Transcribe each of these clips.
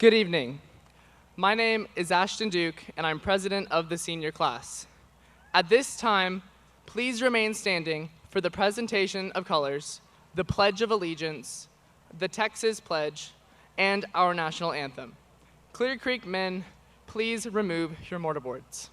Good evening. My name is Ashton Duke, and I'm president of the senior class. At this time, please remain standing for the presentation of colors, the Pledge of Allegiance, the Texas Pledge, and our national anthem. Clear Creek men, please remove your mortarboards.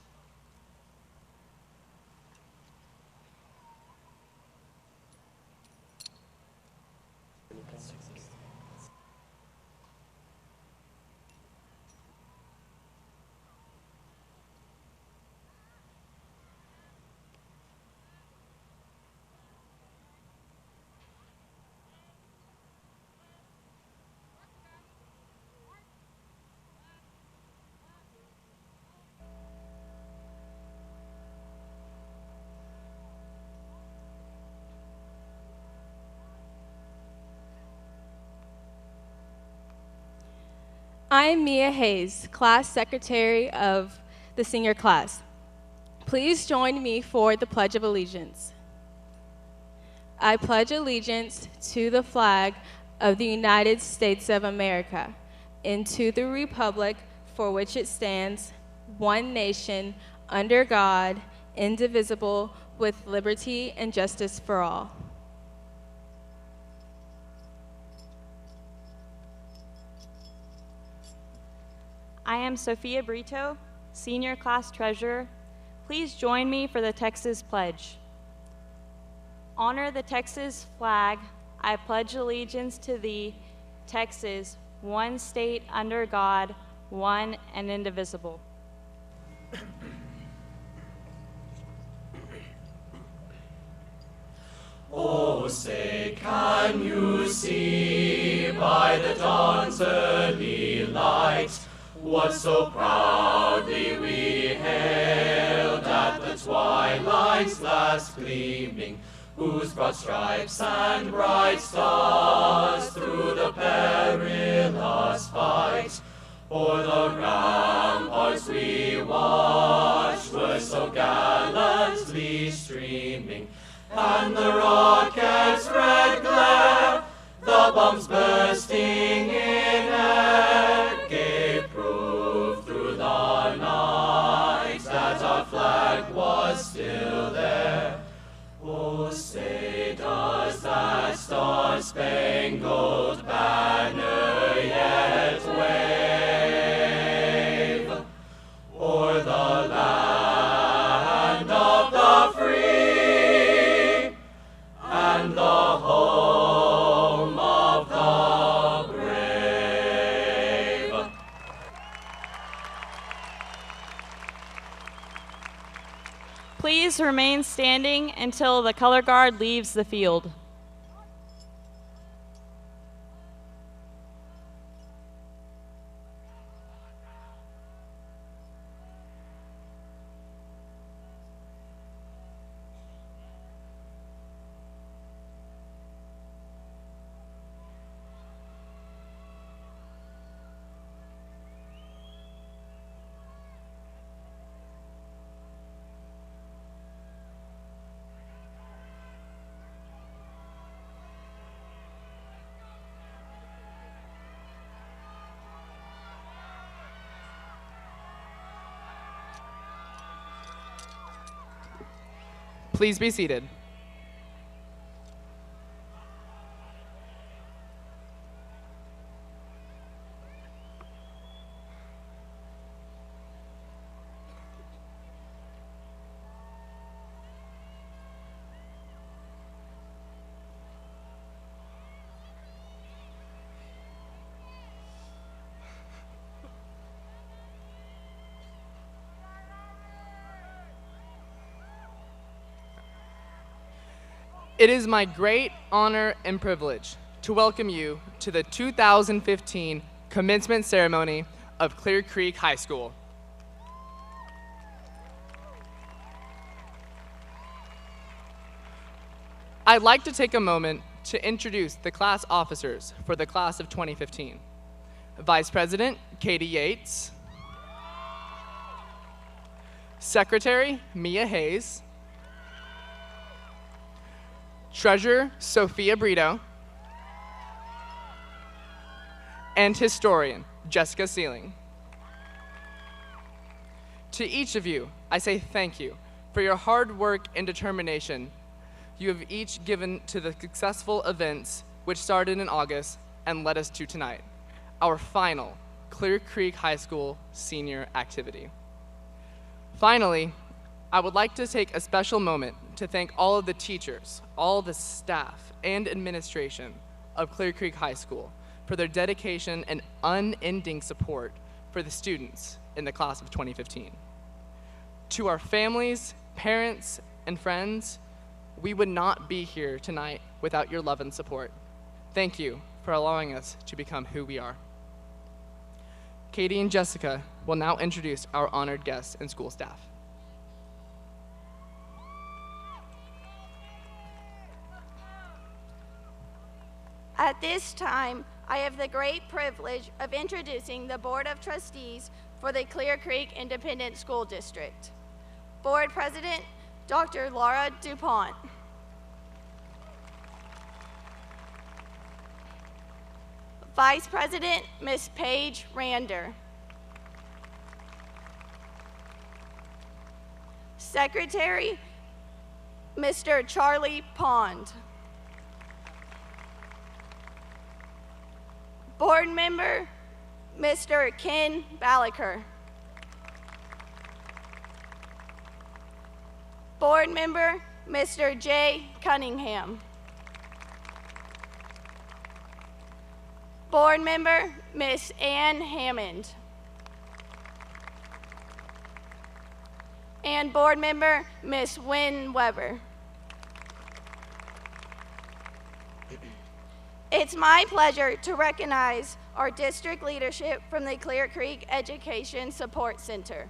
I'm Mia Hayes, class secretary of the senior class. Please join me for the Pledge of Allegiance. I pledge allegiance to the flag of the United States of America and to the republic for which it stands, one nation, under God, indivisible, with liberty and justice for all. I am Sophia Brito, Senior Class Treasurer. Please join me for the Texas Pledge. Honor the Texas flag. I pledge allegiance to thee, Texas, one state under God, one and indivisible. Oh, say, can you see by the dawn's early light what so proudly we hailed at the twilight's last gleaming, whose broad stripes and bright stars through the perilous fight o'er the ramparts we watched were so gallantly streaming, and the rocket's red glare, the bombs bursting in air, gave proof through the night that our flag was still there. Oh, say, does that star-spangled banner yet wave o'er the land of the free and the home of the brave? Please remain standing until the color guard leaves the field. Please be seated. It is my great honor and privilege to welcome you to the 2015 commencement ceremony of Clear Creek High School. I'd like to take a moment to introduce the class officers for the class of 2015. Vice President Katie Yates, Secretary Mia Hayes, Treasurer Sophia Brito, and Historian Jessica Sealing. To each of you, I say thank you for your hard work and determination you have each given to the successful events which started in August and led us to tonight, our final Clear Creek High School senior activity. Finally, I would like to take a special moment to thank all of the teachers, all the staff, and administration of Clear Creek High School for their dedication and unending support for the students in the class of 2015. To our families, parents, and friends, we would not be here tonight without your love and support. Thank you for allowing us to become who we are. Katie and Jessica will now introduce our honored guests and school staff. At this time, I have the great privilege of introducing the Board of Trustees for the Clear Creek Independent School District. Board President, Dr. Laura DuPont. Vice President, Ms. Paige Rander. Secretary, Mr. Charlie Pond. Board Member, Mr. Ken Balaker. Board Member, Mr. Jay Cunningham. Board Member, Ms. Ann Hammond. And Board Member, Ms. Wynn Weber. It's my pleasure to recognize our district leadership from the Clear Creek Education Support Center.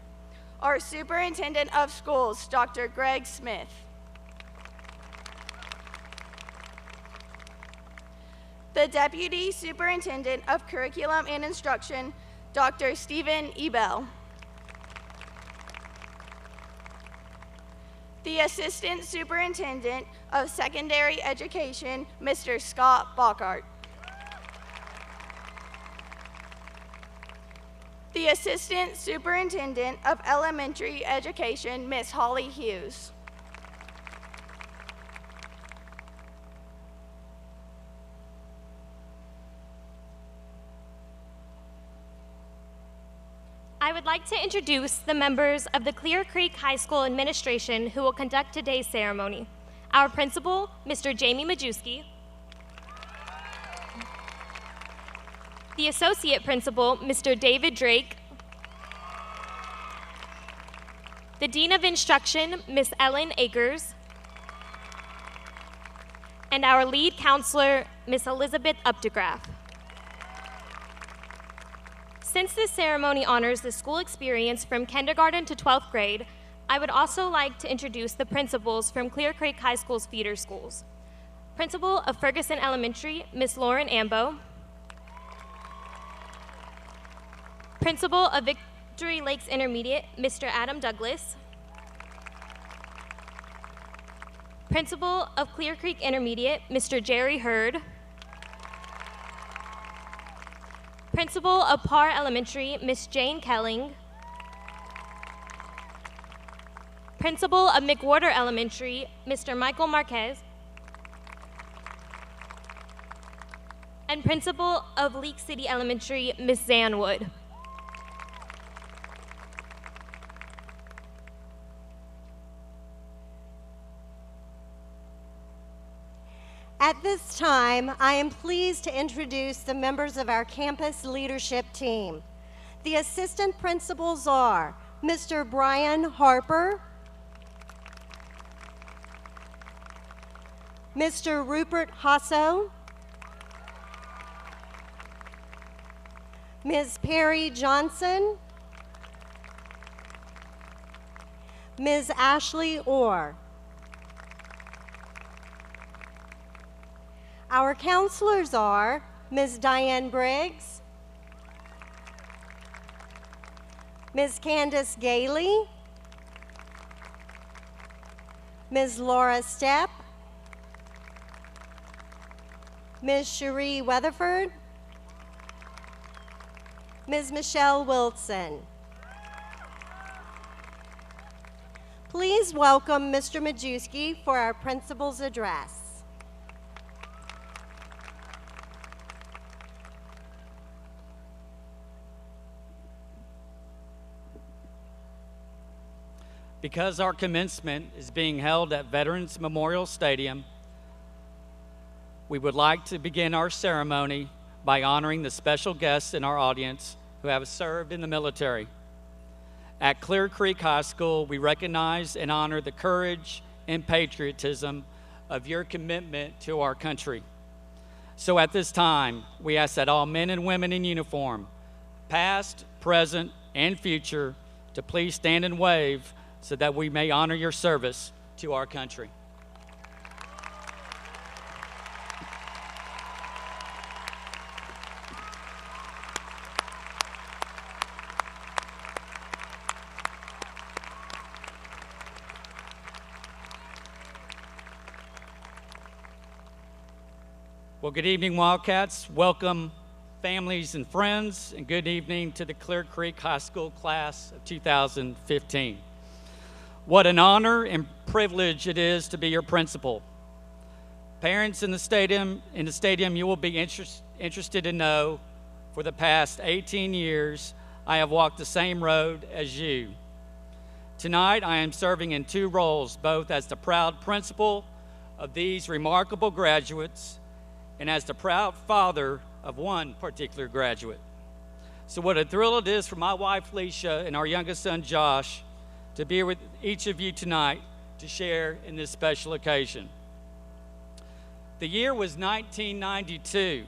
Our Superintendent of Schools, Dr. Greg Smith. The Deputy Superintendent of Curriculum and Instruction, Dr. Stephen Ebel. The Assistant Superintendent of Secondary Education, Mr. Scott Bockhart. The Assistant Superintendent of Elementary Education, Ms. Holly Hughes. I would like to introduce the members of the Clear Creek High School administration who will conduct today's ceremony. Our principal, Mr. Jamie Majewski. The associate principal, Mr. David Drake. The Dean of Instruction, Ms. Ellen Akers. And our lead counselor, Ms. Elizabeth Updegraff. Since this ceremony honors the school experience from kindergarten to 12th grade, I would also like to introduce the principals from Clear Creek High School's feeder schools. Principal of Ferguson Elementary, Ms. Lauren Ambo. Principal of Victory Lakes Intermediate, Mr. Adam Douglas. Principal of Clear Creek Intermediate, Mr. Jerry Hurd. Principal of Parr Elementary, Ms. Jane Kelling. Principal of McWhorter Elementary, Mr. Michael Marquez. And Principal of Leak City Elementary, Ms. Zan Wood. At this time, I am pleased to introduce the members of our campus leadership team. The assistant principals are Mr. Brian Harper, Mr. Rupert Hasso, Ms. Perry Johnson, Ms. Ashley Orr. Our counselors are Ms. Diane Briggs, Ms. Candace Gailey, Ms. Laura Stepp, Ms. Cherie Weatherford, Ms. Michelle Wilson. Please welcome Mr. Majewski for our principal's address. Because our commencement is being held at Veterans Memorial Stadium, we would like to begin our ceremony by honoring the special guests in our audience who have served in the military. At Clear Creek High School, we recognize and honor the courage and patriotism of your commitment to our country. So at this time, we ask that all men and women in uniform, past, present, and future, to please stand and wave so that we may honor your service to our country. Well, good evening, Wildcats. Welcome, families and friends, and good evening to the Clear Creek High School class of 2015. What an honor and privilege it is to be your principal. Parents in the stadium, you will be interested to know, for the past 18 years, I have walked the same road as you. Tonight, I am serving in two roles, both as the proud principal of these remarkable graduates and as the proud father of one particular graduate. So what a thrill it is for my wife, Leisha, and our youngest son, Josh, to be with each of you tonight to share in this special occasion. The year was 1992.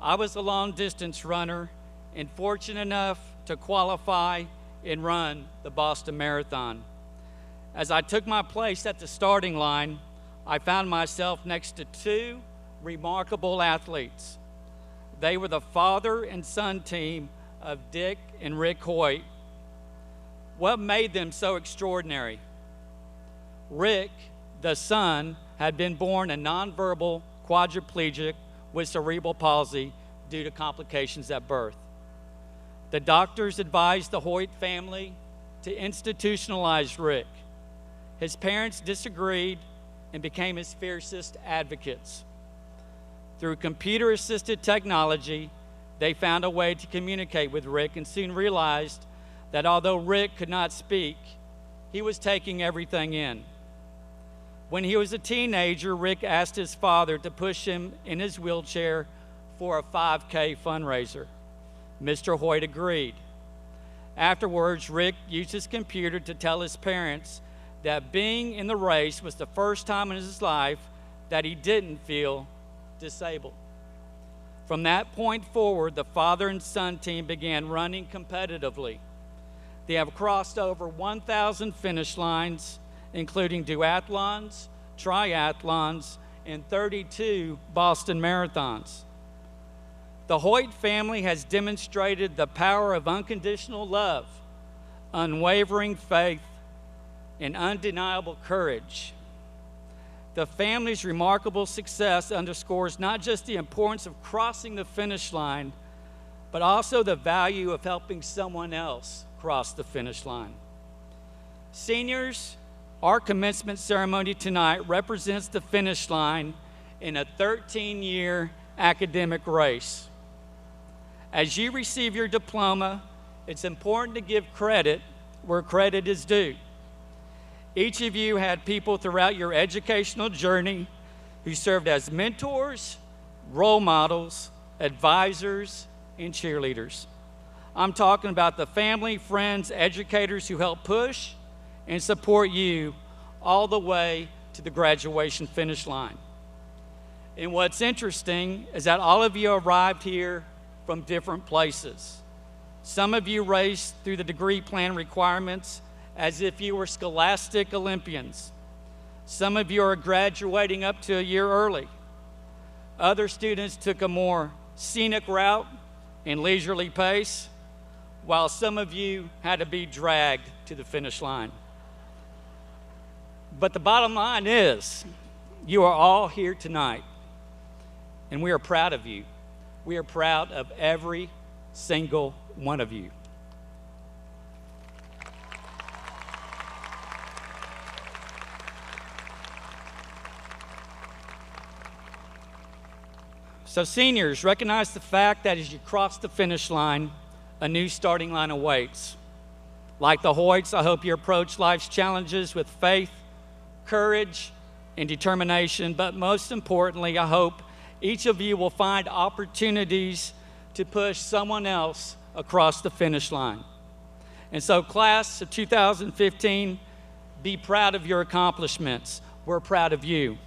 I was a long-distance runner and fortunate enough to qualify and run the Boston Marathon. As I took my place at the starting line, I found myself next to two remarkable athletes. They were the father and son team of Dick and Rick Hoyt. What made them so extraordinary? Rick, the son, had been born a nonverbal quadriplegic with cerebral palsy due to complications at birth. The doctors advised the Hoyt family to institutionalize Rick. His parents disagreed and became his fiercest advocates. Through computer-assisted technology, they found a way to communicate with Rick and soon realized that although Rick could not speak, he was taking everything in. When he was a teenager, Rick asked his father to push him in his wheelchair for a 5K fundraiser. Mr. Hoyt agreed. Afterwards, Rick used his computer to tell his parents that being in the race was the first time in his life that he didn't feel disabled. From that point forward, the father and son team began running competitively. They have crossed over 1,000 finish lines, including duathlons, triathlons, and 32 Boston marathons. The Hoyt family has demonstrated the power of unconditional love, unwavering faith, and undeniable courage. The family's remarkable success underscores not just the importance of crossing the finish line, but also the value of helping someone else cross the finish line. Seniors, our commencement ceremony tonight represents the finish line in a 13-year academic race. As you receive your diploma, it's important to give credit where credit is due. Each of you had people throughout your educational journey who served as mentors, role models, advisors, and cheerleaders. I'm talking about the family, friends, educators who helped push and support you all the way to the graduation finish line. And what's interesting is that all of you arrived here from different places. Some of you raced through the degree plan requirements as if you were scholastic Olympians. Some of you are graduating up to a year early. Other students took a more scenic route and leisurely pace, while some of you had to be dragged to the finish line. But the bottom line is, you are all here tonight, and we are proud of you. We are proud of every single one of you. So seniors, recognize the fact that as you cross the finish line, a new starting line awaits. Like the Hoyts, I hope you approach life's challenges with faith, courage, and determination, but most importantly, I hope each of you will find opportunities to push someone else across the finish line. And so, class of 2015, be proud of your accomplishments. We're proud of you.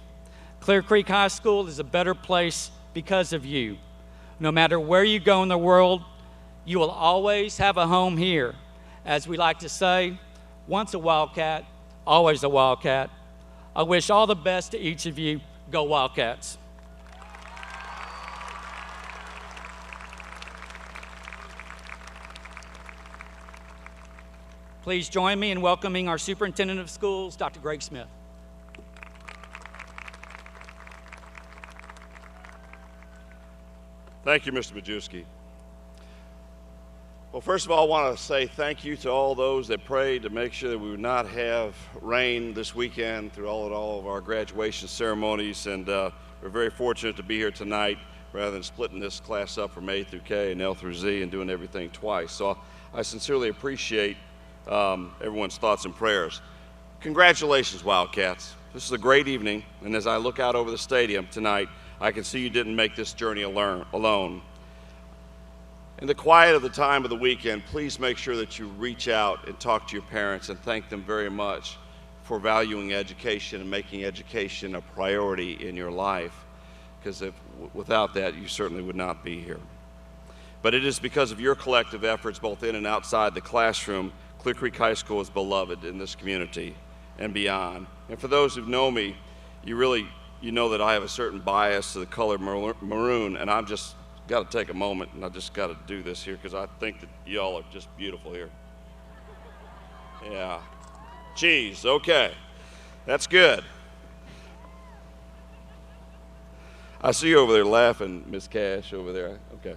Clear Creek High School is a better place because of you. No matter where you go in the world, you will always have a home here. As we like to say, once a Wildcat, always a Wildcat. I wish all the best to each of you. Go Wildcats. Please join me in welcoming our Superintendent of Schools, Dr. Greg Smith. Thank you, Mr. Majewski. Well, first of all, I want to say thank you to all those that prayed to make sure that we would not have rain this weekend through all of our graduation ceremonies, and we're very fortunate to be here tonight rather than splitting this class up from A through K and L through Z and doing everything twice. So I sincerely appreciate everyone's thoughts and prayers. Congratulations, Wildcats. This is a great evening, and as I look out over the stadium tonight, I can see you didn't make this journey alone. In the quiet of the time of the weekend, please make sure that you reach out and talk to your parents and thank them very much for valuing education and making education a priority in your life, because without that, you certainly would not be here. But it is because of your collective efforts, both in and outside the classroom, Clear Creek High School is beloved in this community and beyond. And for those who know me, you know that I have a certain bias to the color maroon, and I've just got to take a moment and I just got to do this here because I think that y'all are just beautiful here. Yeah. Cheese, okay. That's good. I see you over there laughing, Miss Cash over there. Okay.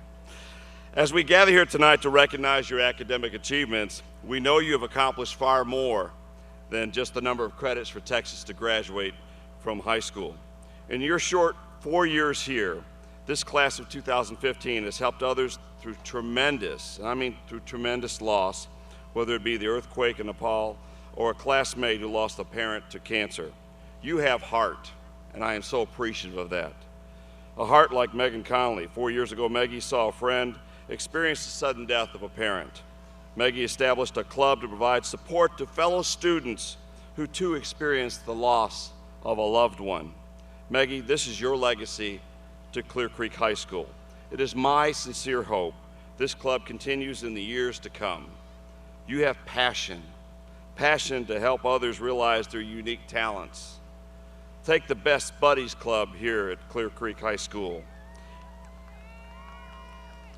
As we gather here tonight to recognize your academic achievements, we know you have accomplished far more than just the number of credits for Texas to graduate from high school. In your short 4 years here, this class of 2015 has helped others through tremendous, and I mean through tremendous loss, whether it be the earthquake in Nepal or a classmate who lost a parent to cancer. You have heart, and I am so appreciative of that. A heart like Megan Connolly. 4 years ago, Maggie saw a friend experience the sudden death of a parent. Maggie established a club to provide support to fellow students who too experienced the loss of a loved one. Maggie, this is your legacy to Clear Creek High School. It is my sincere hope this club continues in the years to come. You have passion to help others realize their unique talents. Take the Best Buddies Club here at Clear Creek High School.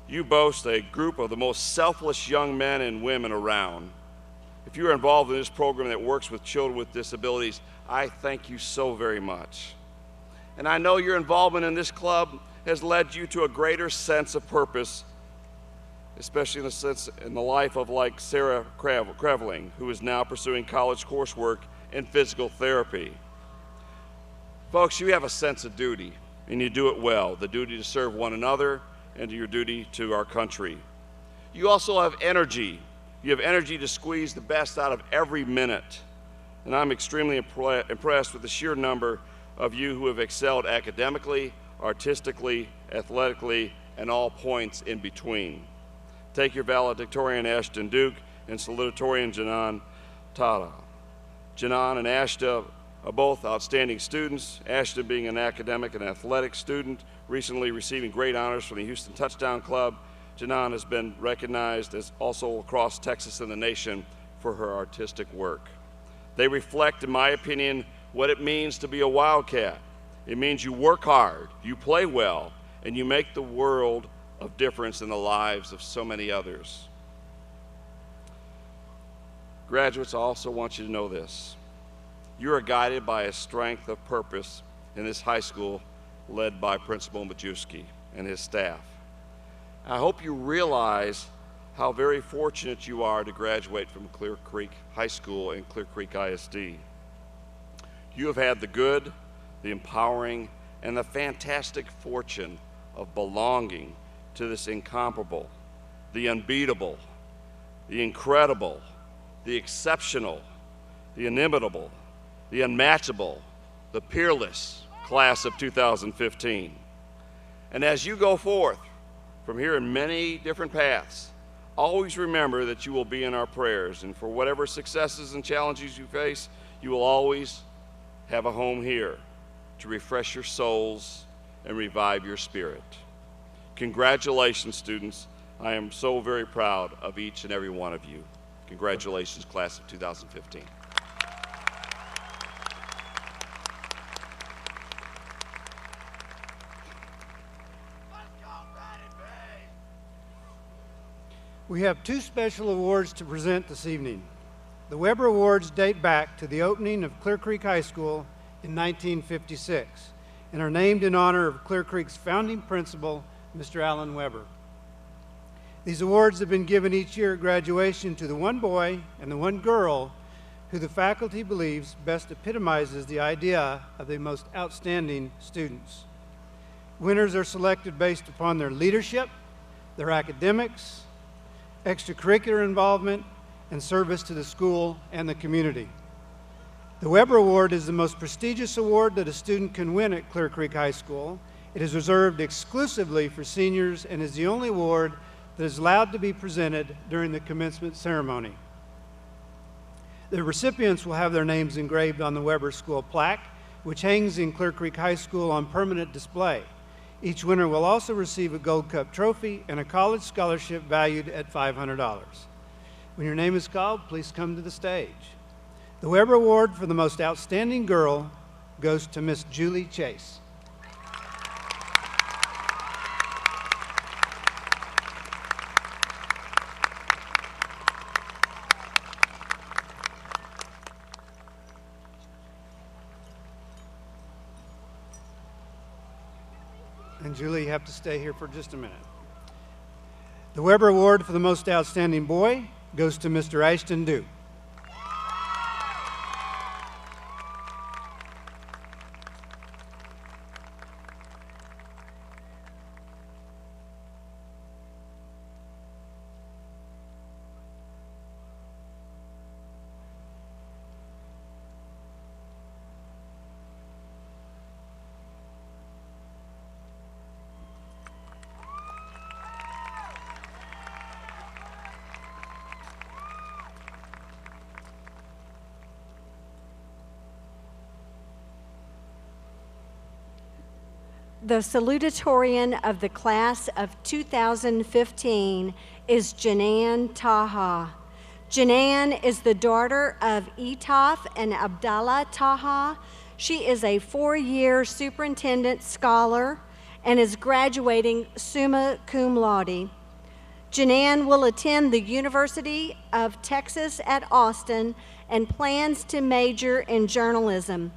You boast a group of the most selfless young men and women around. If you are involved in this program that works with children with disabilities, I thank you so very much. And I know your involvement in this club has led you to a greater sense of purpose, especially in the life of like Sarah Creveling, who is now pursuing college coursework in physical therapy. Folks, you have a sense of duty, and you do it well, the duty to serve one another and your duty to our country. You also have energy. You have energy to squeeze the best out of every minute. And I'm extremely impressed with the sheer number of you who have excelled academically, artistically, athletically, and all points in between. Take your valedictorian Ashton Duke and salutatorian Janan Tata. Janan and Ashta are both outstanding students, Ashton being an academic and athletic student, recently receiving great honors from the Houston Touchdown Club. Janan has been recognized as also across Texas and the nation for her artistic work. They reflect, in my opinion, what it means to be a Wildcat. It means you work hard, you play well, and you make the world of difference in the lives of so many others. Graduates, I also want you to know this. You are guided by a strength of purpose in this high school led by Principal Majewski and his staff. I hope you realize how very fortunate you are to graduate from Clear Creek High School and Clear Creek ISD. You have had the good, the empowering, and the fantastic fortune of belonging to this incomparable, the unbeatable, the incredible, the exceptional, the inimitable, the unmatchable, the peerless class of 2015. And as you go forth from here in many different paths, always remember that you will be in our prayers, and for whatever successes and challenges you face, you will always have a home here to refresh your souls and revive your spirit. Congratulations, students. I am so very proud of each and every one of you. Congratulations, class of 2015. We have two special awards to present this evening. The Weber Awards date back to the opening of Clear Creek High School in 1956 and are named in honor of Clear Creek's founding principal, Mr. Alan Weber. These awards have been given each year at graduation to the one boy and the one girl who the faculty believes best epitomizes the idea of the most outstanding students. Winners are selected based upon their leadership, their academics, extracurricular involvement, and service to the school and the community. The Weber Award is the most prestigious award that a student can win at Clear Creek High School. It is reserved exclusively for seniors and is the only award that is allowed to be presented during the commencement ceremony. The recipients will have their names engraved on the Weber School plaque, which hangs in Clear Creek High School on permanent display. Each winner will also receive a Gold Cup trophy and a college scholarship valued at $500. When your name is called, please come to the stage. The Weber Award for the most outstanding girl goes to Miss Julie Chase. And Julie, you have to stay here for just a minute. The Weber Award for the most outstanding boy goes to Mr. Ashton Duke. The salutatorian of the class of 2015 is Janan Taha. Janan is the daughter of Etaf and Abdallah Taha. She is a 4-year superintendent scholar and is graduating summa cum laude. Janan will attend the University of Texas at Austin and plans to major in journalism.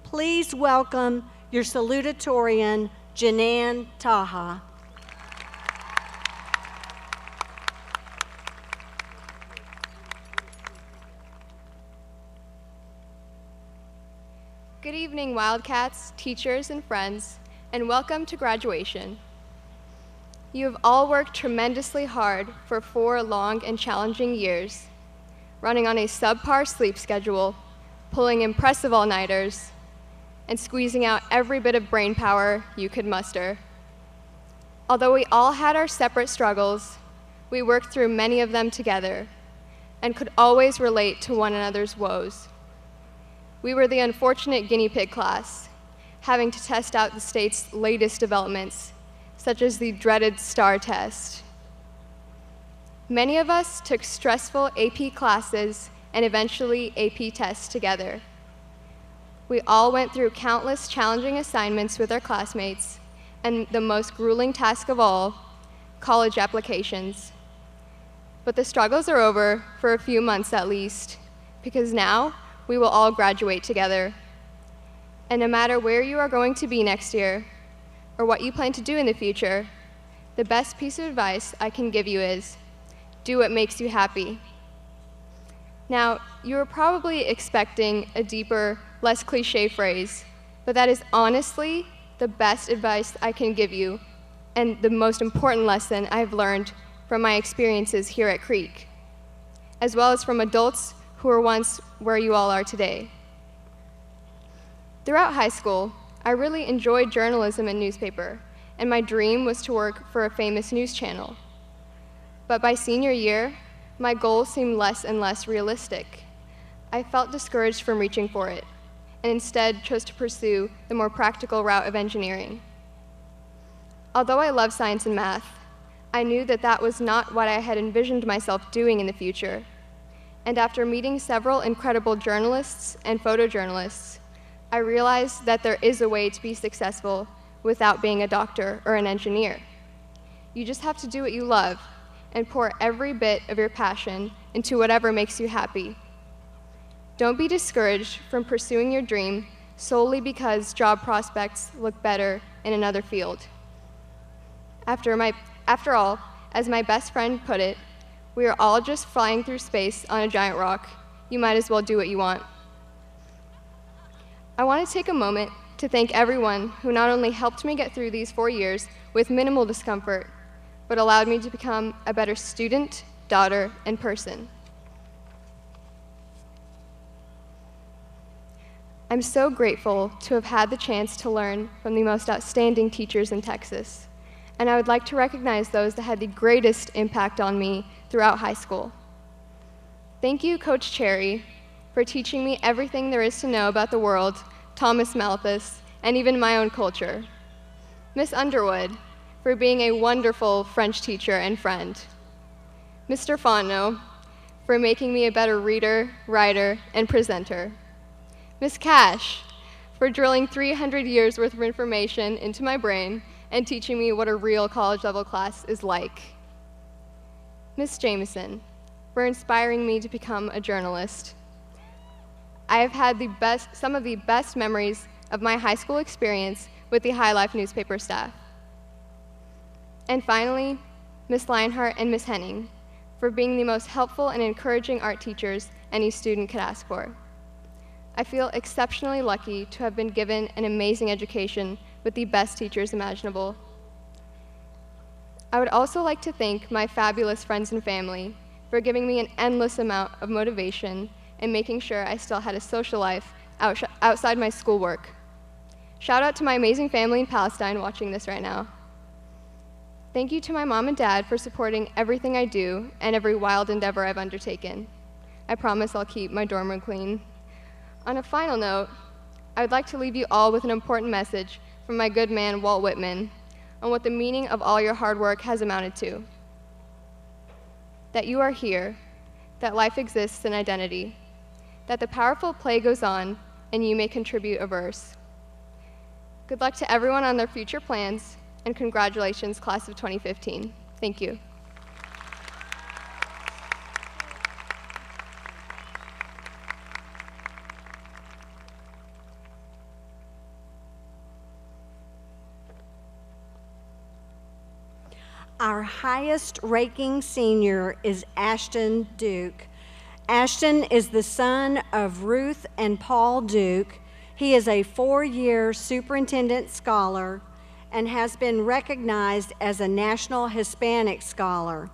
Please welcome your salutatorian, Janan Taha. Good evening, Wildcats, teachers, and friends, and welcome to graduation. You have all worked tremendously hard for 4 long and challenging years, running on a subpar sleep schedule, pulling impressive all-nighters, and squeezing out every bit of brain power you could muster. Although we all had our separate struggles, we worked through many of them together and could always relate to one another's woes. We were the unfortunate guinea pig class, having to test out the state's latest developments, such as the dreaded STAR test. Many of us took stressful AP classes and eventually AP tests together. We all went through countless challenging assignments with our classmates, and the most grueling task of all, college applications. But the struggles are over, for a few months at least, because now we will all graduate together. And no matter where you are going to be next year, or what you plan to do in the future, the best piece of advice I can give you is, Do what makes you happy. Now, you are probably expecting a deeper, less cliche phrase, but that is honestly the best advice I can give you and the most important lesson I've learned from my experiences here at Creek, as well as from adults who were once where you all are today. Throughout high school, I really enjoyed journalism and newspaper, and my dream was to work for a famous news channel. But by senior year, my goals seemed less and less realistic. I felt discouraged from reaching for it, and instead chose to pursue the more practical route of engineering. Although I love science and math, I knew that that was not what I had envisioned myself doing in the future. And after meeting several incredible journalists and photojournalists, I realized that there is a way to be successful without being a doctor or an engineer. You just have to do what you love and pour every bit of your passion into whatever makes you happy. Don't be discouraged from pursuing your dream solely because job prospects look better in another field. After all, as my best friend put it, we are all just flying through space on a giant rock. You might as well do what you want. I want to take a moment to thank everyone who not only helped me get through these 4 years with minimal discomfort, but allowed me to become a better student, daughter, and person. I'm so grateful to have had the chance to learn from the most outstanding teachers in Texas, and I would like to recognize those that had the greatest impact on me throughout high school. Thank you, Coach Cherry, for teaching me everything there is to know about the world, Thomas Malthus, and even my own culture. Miss Underwood, for being a wonderful French teacher and friend. Mr. Fontenot, for making me a better reader, writer, and presenter. Miss Cash, for drilling 300 years worth of information into my brain and teaching me what a real college-level class is like. Miss Jameson, for inspiring me to become a journalist. I have had some of the best memories of my high school experience with the High Life newspaper staff. And finally, Miss Lionheart and Miss Henning, for being the most helpful and encouraging art teachers any student could ask for. I feel exceptionally lucky to have been given an amazing education with the best teachers imaginable. I would also like to thank my fabulous friends and family for giving me an endless amount of motivation and making sure I still had a social life outside my schoolwork. Shout out to my amazing family in Palestine watching this right now. Thank you to my mom and dad for supporting everything I do and every wild endeavor I've undertaken. I promise I'll keep my dorm room clean. On a final note, I would like to leave you all with an important message from my good man, Walt Whitman, on what the meaning of all your hard work has amounted to. That you are here, that life exists in identity, that the powerful play goes on, and you may contribute a verse. Good luck to everyone on their future plans, and congratulations, class of 2015. Thank you. Our highest ranking senior is Ashton Duke. Ashton is the son of Ruth and Paul Duke. He is a 4-year superintendent scholar and has been recognized as a National Hispanic Scholar.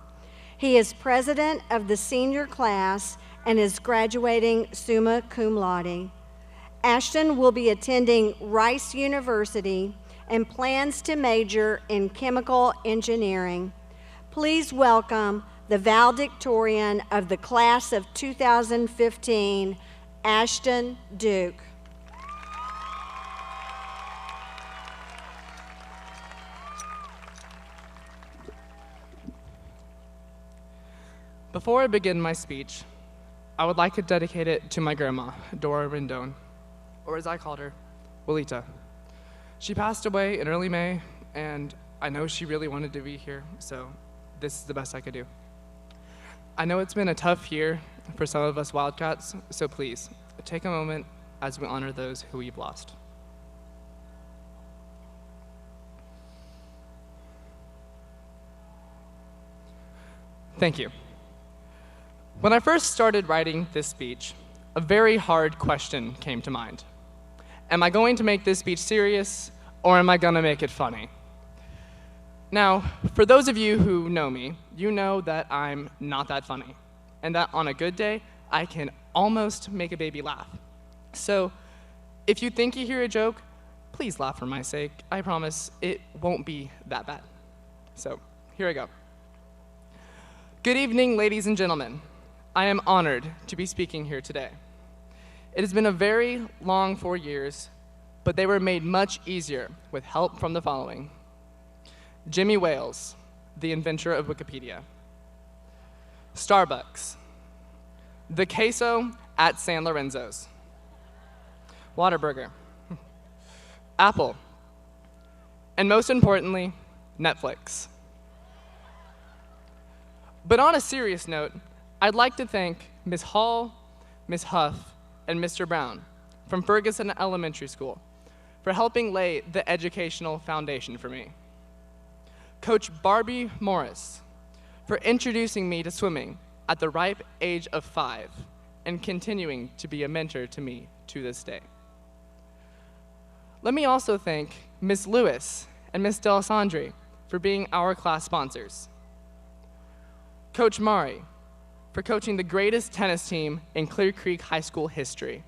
He is president of the senior class and is graduating summa cum laude. Ashton will be attending Rice University and plans to major in chemical engineering. Please welcome the valedictorian of the class of 2015, Ashton Duke. Before I begin my speech, I would like to dedicate it to my grandma, Dora Rendon, or as I called her, Walita. She passed away in early May, and I know she really wanted to be here, so this is the best I could do. I know it's been a tough year for some of us Wildcats, so please, take a moment as we honor those who we've lost. Thank you. When I first started writing this speech, a very hard question came to mind. Am I going to make this speech serious, or am I going to make it funny? Now, for those of you who know me, you know that I'm not that funny, and that on a good day, I can almost make a baby laugh. So, if you think you hear a joke, please laugh for my sake. I promise it won't be that bad. So, here I go. Good evening, ladies and gentlemen. I am honored to be speaking here today. It has been a very long 4 years, but they were made much easier with help from the following. Jimmy Wales, the inventor of Wikipedia. Starbucks. The queso at San Lorenzo's. Whataburger. Apple. And most importantly, Netflix. But on a serious note, I'd like to thank Ms. Hall, Ms. Huff, and Mr. Brown from Ferguson Elementary School for helping lay the educational foundation for me. Coach Barbie Morris for introducing me to swimming at the ripe age of 5 and continuing to be a mentor to me to this day. Let me also thank Ms. Lewis and Ms. Delisandre for being our class sponsors. Coach Mari for coaching the greatest tennis team in Clear Creek High School history.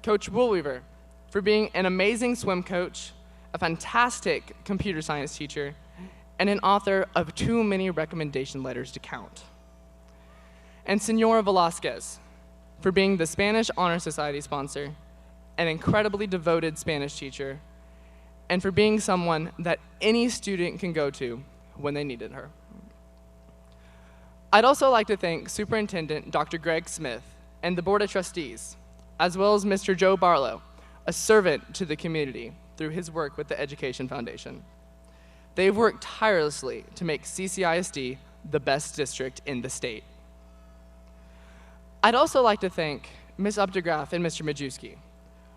Coach Woolweaver for being an amazing swim coach, a fantastic computer science teacher, and an author of too many recommendation letters to count. And Senora Velasquez for being the Spanish Honor Society sponsor, an incredibly devoted Spanish teacher, and for being someone that any student can go to when they needed her. I'd also like to thank Superintendent Dr. Greg Smith and the Board of Trustees, as well as Mr. Joe Barlow, a servant to the community through his work with the Education Foundation. They've worked tirelessly to make CCISD the best district in the state. I'd also like to thank Ms. Updegraff and Mr. Majewski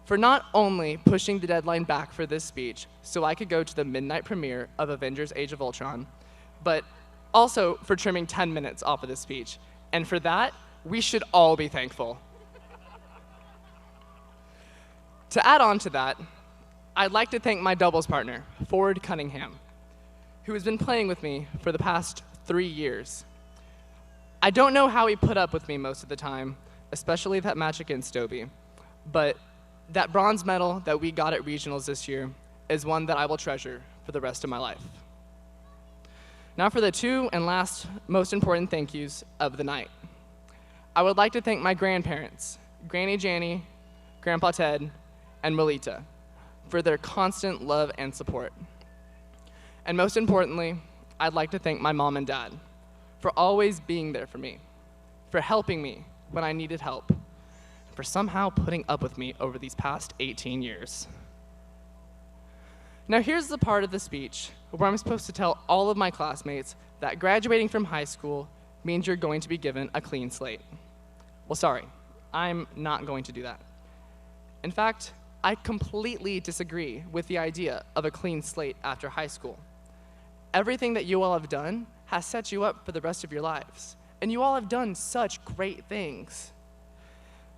for not only pushing the deadline back for this speech so I could go to the midnight premiere of Avengers Age of Ultron, but also for trimming 10 minutes off of this speech. And for that, we should all be thankful. To add on to that, I'd like to thank my doubles partner, Ford Cunningham, who has been playing with me for the past 3 years. I don't know how he put up with me most of the time, especially that match against Dobie, but that bronze medal that we got at regionals this year is one that I will treasure for the rest of my life. Now for the 2 and last most important thank yous of the night. I would like to thank my grandparents, Granny Janie, Grandpa Ted, and Melita, for their constant love and support. And most importantly, I'd like to thank my mom and dad for always being there for me, for helping me when I needed help, and for somehow putting up with me over these past 18 years. Now here's the part of the speech where I'm supposed to tell all of my classmates that graduating from high school means you're going to be given a clean slate. Well, sorry, I'm not going to do that. In fact, I completely disagree with the idea of a clean slate after high school. Everything that you all have done has set you up for the rest of your lives, and you all have done such great things.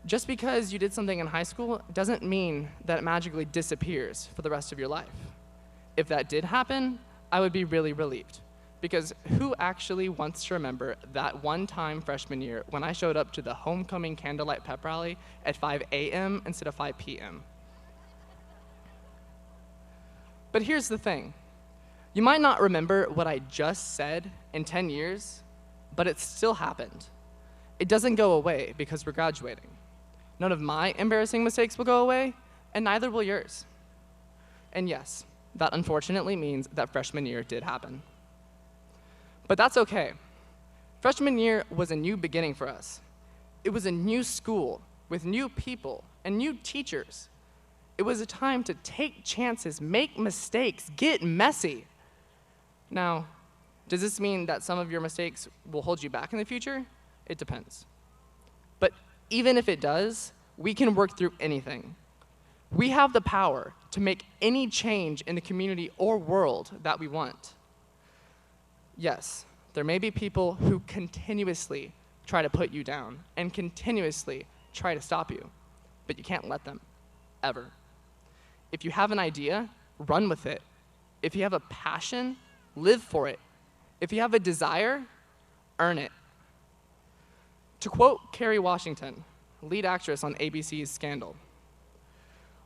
Just because you did something in high school doesn't mean that it magically disappears for the rest of your life. If that did happen, I would be really relieved, because who actually wants to remember that one time freshman year when I showed up to the homecoming candlelight pep rally at 5 a.m. instead of 5 p.m.? But here's the thing. You might not remember what I just said in 10 years, but it still happened. It doesn't go away because we're graduating. None of my embarrassing mistakes will go away, and neither will yours. And yes, that unfortunately means that freshman year did happen. But that's okay. Freshman year was a new beginning for us. It was a new school with new people and new teachers. It was a time to take chances, make mistakes, get messy. Now, does this mean that some of your mistakes will hold you back in the future? It depends. But even if it does, we can work through anything. We have the power to make any change in the community or world that we want. Yes, There may be people who continuously try to put you down and continuously try to stop you, but you can't let them, ever. If you have an idea, run with it. If you have a passion, live for it. If you have a desire, earn it. To quote Kerry Washington, lead actress on ABC's Scandal,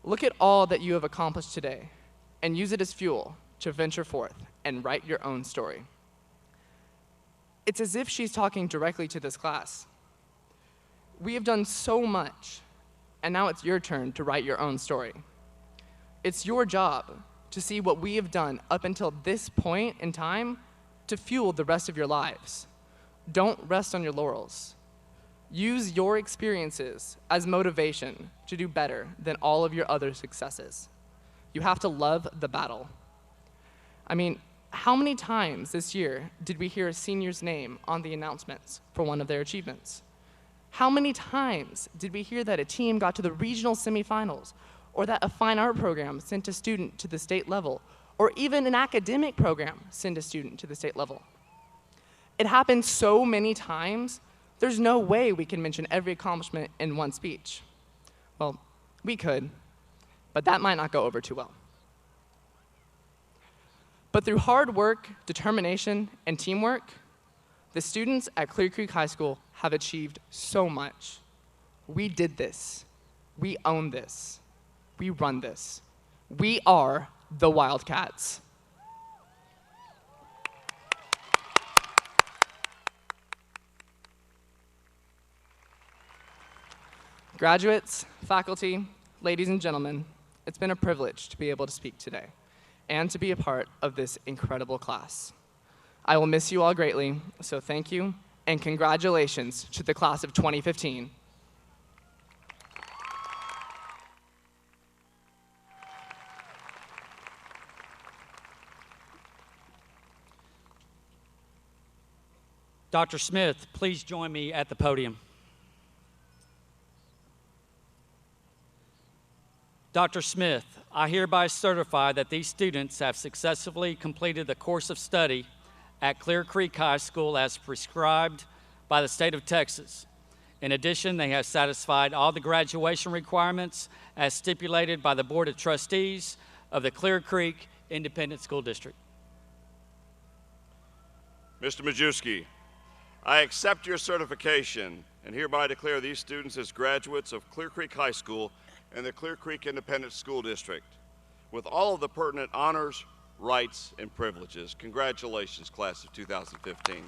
"Look at all that you have accomplished today and use it as fuel to venture forth and write your own story." It's as if she's talking directly to this class. We have done so much, and now it's your turn to write your own story. It's your job to see what we have done up until this point in time to fuel the rest of your lives. Don't rest on your laurels. Use your experiences as motivation to do better than all of your other successes. You have to love the battle. I mean, how many times this year did we hear a senior's name on the announcements for one of their achievements? How many times did we hear that a team got to the regional semifinals, or that a fine art program sent a student to the state level, or even an academic program sent a student to the state level? It happened so many times, there's no way we can mention every accomplishment in one speech. Well, we could, but that might not go over too well. But through hard work, determination, and teamwork, the students at Clear Creek High School have achieved so much. We did this. We own this. We run this. We are the Wildcats. Graduates, faculty, ladies and gentlemen, it's been a privilege to be able to speak today and to be a part of this incredible class. I will miss you all greatly, so thank you, and congratulations to the class of 2015. Dr. Smith, please join me at the podium. Dr. Smith, I hereby certify that these students have successfully completed the course of study at Clear Creek High School as prescribed by the state of Texas. In addition, they have satisfied all the graduation requirements as stipulated by the Board of Trustees of the Clear Creek Independent School District. Mr. Majewski, I accept your certification and hereby declare these students as graduates of Clear Creek High School and the Clear Creek Independent School District with all of the pertinent honors, rights, and privileges. Congratulations, class of 2015.